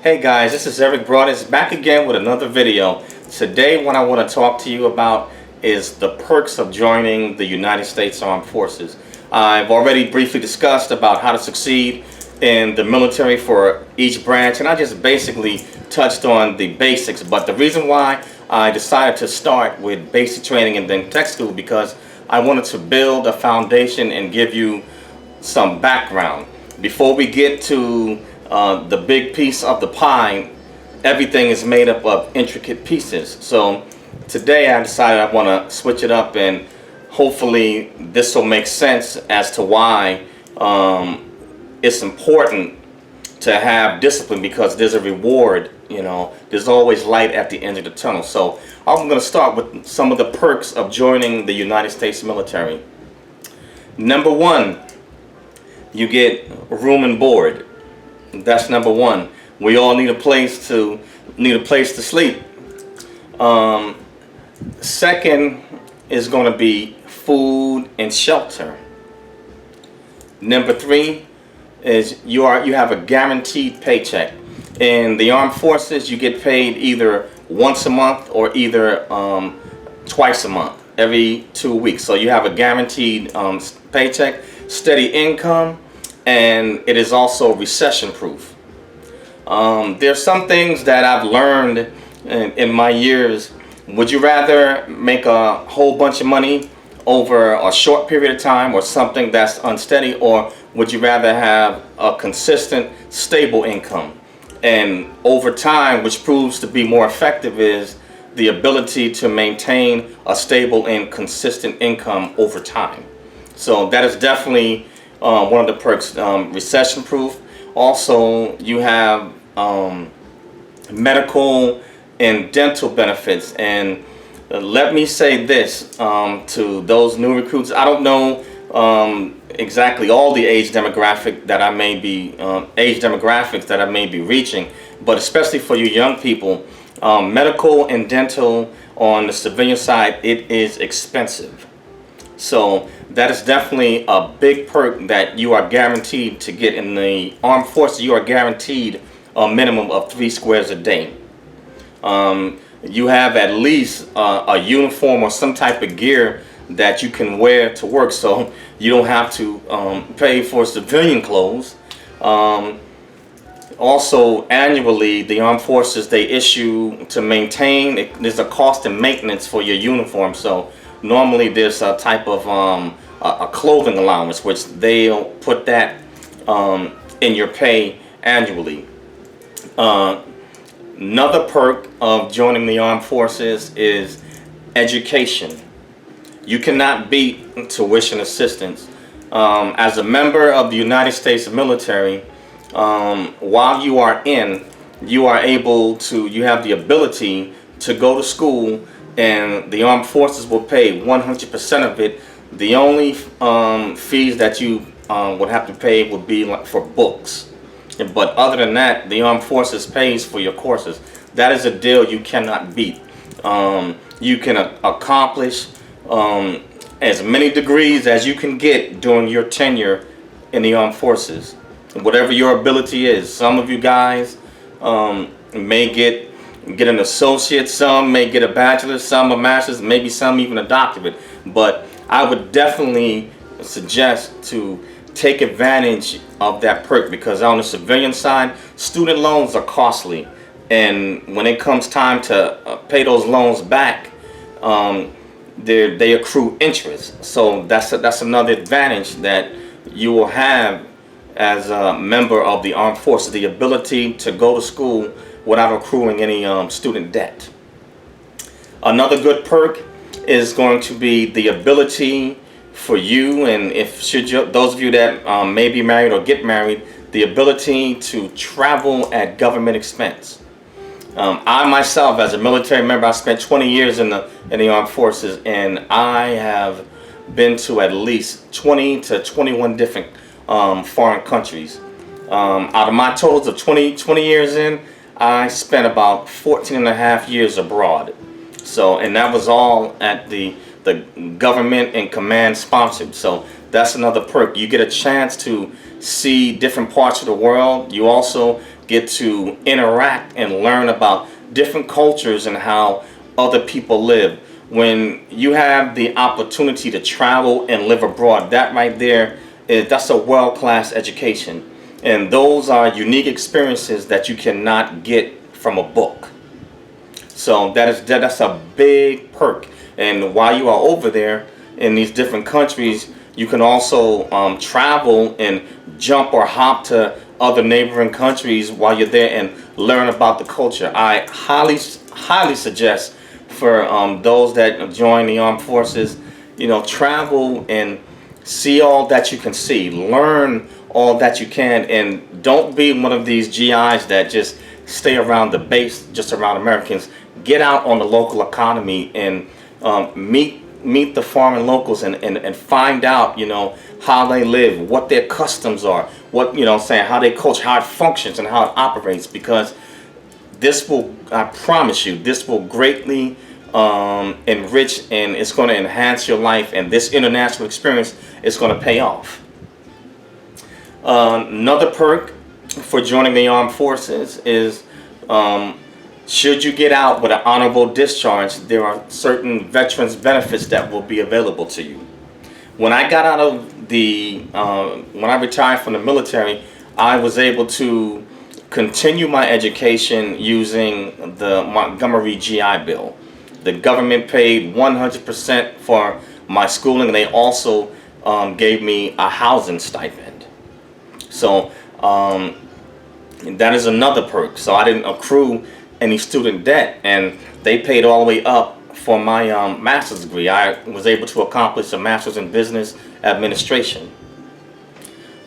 Hey guys, this is Eric Broadus back again with another video. Today what I want to talk to you about is the perks of joining the United States Armed Forces. I've already briefly discussed about how to succeed in the military for each branch, and I just basically touched on the basics. But the reason why I decided to start with basic training and then tech school, because I wanted to build a foundation and give you some background. Before we get to the big piece of the pie, everything is made up of intricate pieces. So today I decided I want to switch it up, and hopefully this will make sense as to why it's important to have discipline, because there's a reward. There's always light at the end of the tunnel. So I'm going to start with some of the perks of joining the United States military. Number one, you get room and board. That's number one. We all need a place to sleep. Second is going to be food and shelter. Number three is you have a guaranteed paycheck. In the armed forces, you get paid either once a month or either twice a month, every 2 weeks. So you have a guaranteed paycheck, steady income, and it is also recession proof. There's some things that I've learned in my years. Would you rather make a whole bunch of money over a short period of time, or something that's unsteady, or would you rather have a consistent, stable income? And over time, which proves to be more effective, is the ability to maintain a stable and consistent income over time. So that is definitely one of the perks. Recession proof. Also, you have medical and dental benefits. And let me say this to those new recruits. I don't know exactly all the age demographics that I may be reaching, but especially for you young people, medical and dental on the civilian side, it is expensive. So that is definitely a big perk that you are guaranteed to get in the armed forces. You are guaranteed a minimum of 3 squares a day. You have at least a uniform or some type of gear that you can wear to work, so you don't have to pay for civilian clothes. Also, annually, the armed forces, they issue to maintain, there's a cost and maintenance for your uniform. So normally there's a type of a clothing allowance, which they'll put that in your pay annually. Another perk of joining the armed forces is education. You cannot beat tuition assistance. As a member of the United States military, while you are in, you have the ability to go to school, and the armed forces will pay 100% of it. The only fees that you would have to pay would be for books. But other than that, the armed forces pays for your courses. That is a deal you cannot beat. You can accomplish as many degrees as you can get during your tenure in the armed forces, whatever your ability is. Some of you guys may get an associate, some may get a bachelor's, some a master's, maybe some even a doctorate. But I would definitely suggest to take advantage of that perk, because on the civilian side, student loans are costly, and when it comes time to pay those loans back, they accrue interest. So that's another advantage that you will have as a member of the armed forces, the ability to go to school without accruing any student debt. Another good perk is going to be the ability for you, and those of you that may be married or get married, the ability to travel at government expense. I myself, as a military member, I spent 20 years in the armed forces, and I have been to at least 20 to 21 different foreign countries. Out of my totals of 20 years in, I spent about 14 and a half years abroad. So, and that was all at the government and command sponsored. So that's another perk. You get a chance to see different parts of the world. You also get to interact and learn about different cultures and how other people live. When you have the opportunity to travel and live abroad, that right there, that's a world-class education. And those are unique experiences that you cannot get from a book. So that's a big perk. And while you are over there in these different countries, you can also travel and jump or hop to other neighboring countries while you're there and learn about the culture. I highly suggest for those that join the armed forces, travel and see all that you can see, learn all that you can, and don't be one of these GIs that just stay around the base, just around Americans. Get out on the local economy and meet the foreign locals and find out, how they live, what their customs are, what, how they culture, how it functions and how it operates, because this will, I promise you, this will greatly enrich, and it's going to enhance your life, and this international experience is going to pay off. Another perk for joining the armed forces is should you get out with an honorable discharge, there are certain veterans benefits that will be available to you. When I got out of when I retired from the military, I was able to continue my education using the Montgomery GI Bill. The government paid 100% for my schooling, and they also gave me a housing stipend. So that is another perk. So I didn't accrue any student debt, and they paid all the way up for my master's degree. I was able to accomplish a master's in business administration.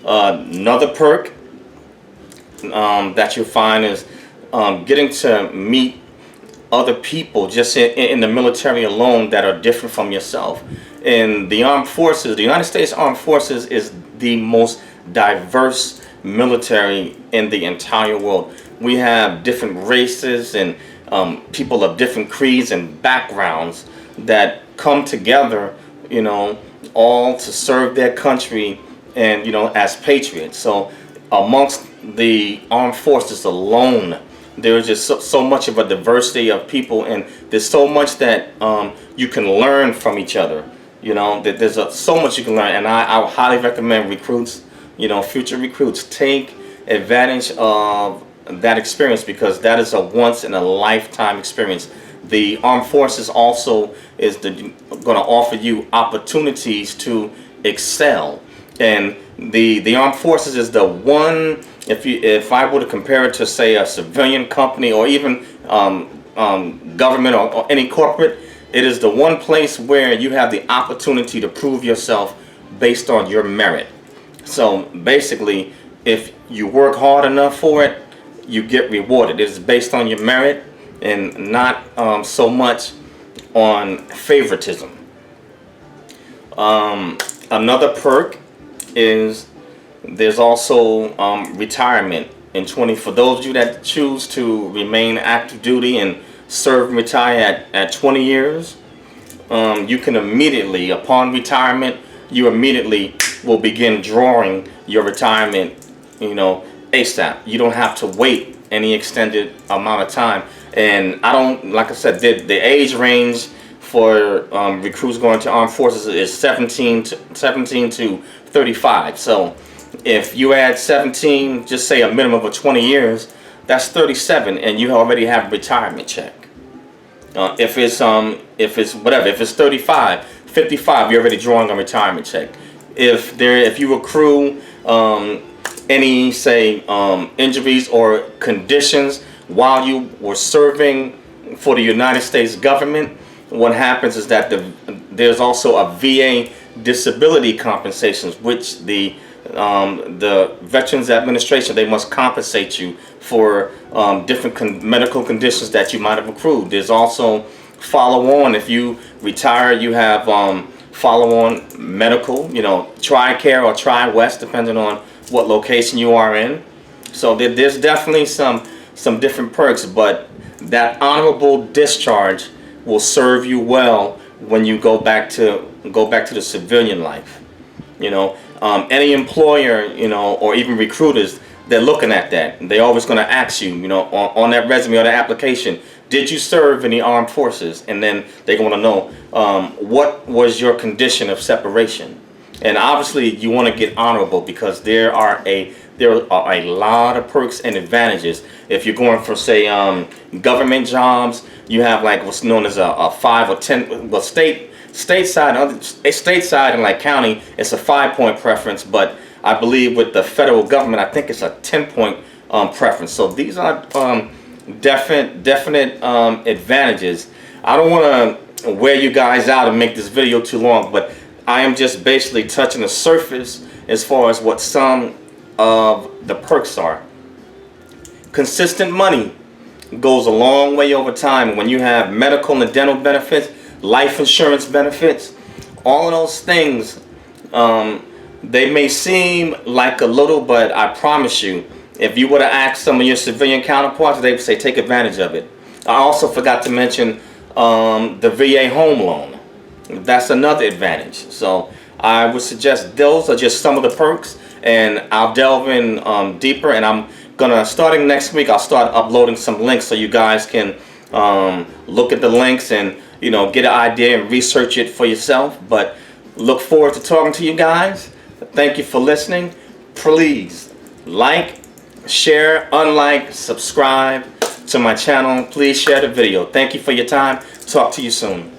Another perk that you'll find is getting to meet other people just in the military alone that are different from yourself. In the armed forces, the United States Armed Forces is the most diverse military in the entire world. We have different races and people of different creeds and backgrounds that come together, all to serve their country and, as patriots. So amongst the armed forces alone, there's just so much of a diversity of people, and there's so much that you can learn from each other. That there's so much you can learn, and I would highly recommend recruits, future recruits, take advantage of that experience, because that is a once in a lifetime experience. The armed forces also is going to offer you opportunities to excel, and the armed forces is the one. If I were to compare it to, say, a civilian company or even government or any corporate, it is the one place where you have the opportunity to prove yourself based on your merit. So basically, if you work hard enough for it, you get rewarded. It is based on your merit and not so much on favoritism. Another perk is there's also retirement for those of you that choose to remain active duty and serve and retire at 20 years. You can immediately, upon retirement, you immediately will begin drawing your retirement, ASAP. You don't have to wait any extended amount of time. And like I said, the age range for recruits going to armed forces is 17 to 35. So if you add 17, just say a minimum of 20 years, that's 37, and you already have a retirement check. If it's 35, 55, you're already drawing a retirement check. If you accrue any, say, injuries or conditions while you were serving for the United States government, what happens is that there's also a VA disability compensations, which the Veterans Administration, they must compensate you for different medical conditions that you might have accrued. There's also follow-on. If you retire, you have follow-on medical, TRICARE or TRI-West, depending on what location you are in. So there's definitely some different perks, but that honorable discharge will serve you well when you go back to the civilian life. Any employer, or even recruiters, they're looking at that. They're always going to ask you, on that resume or that application, did you serve in the armed forces? And then they're going to know what was your condition of separation. And obviously, you want to get honorable, because there are a lot of perks and advantages. If you're going for, say, government jobs, you have like what's known as a 5 or 10. Well, stateside and like county, it's a 5-point preference. But I believe with the federal government, I think it's a 10-point preference. So these are definite advantages. I don't want to wear you guys out and make this video too long, but I am just basically touching the surface as far as what some of the perks are. Consistent money goes a long way over time. When you have medical and dental benefits, life insurance benefits, all of those things, they may seem like a little, but I promise you, if you were to ask some of your civilian counterparts, they would say take advantage of it. I also forgot to mention the VA home loan. That's another advantage. So I would suggest those are just some of the perks, and I'll delve in deeper, and I'm gonna, starting next week, I'll start uploading some links so you guys can look at the links and get an idea and research it for yourself. But look forward to talking to you guys. Thank you for listening. Please like, share, unlike, subscribe to my channel. Please share the video. Thank you for your time. Talk to you soon.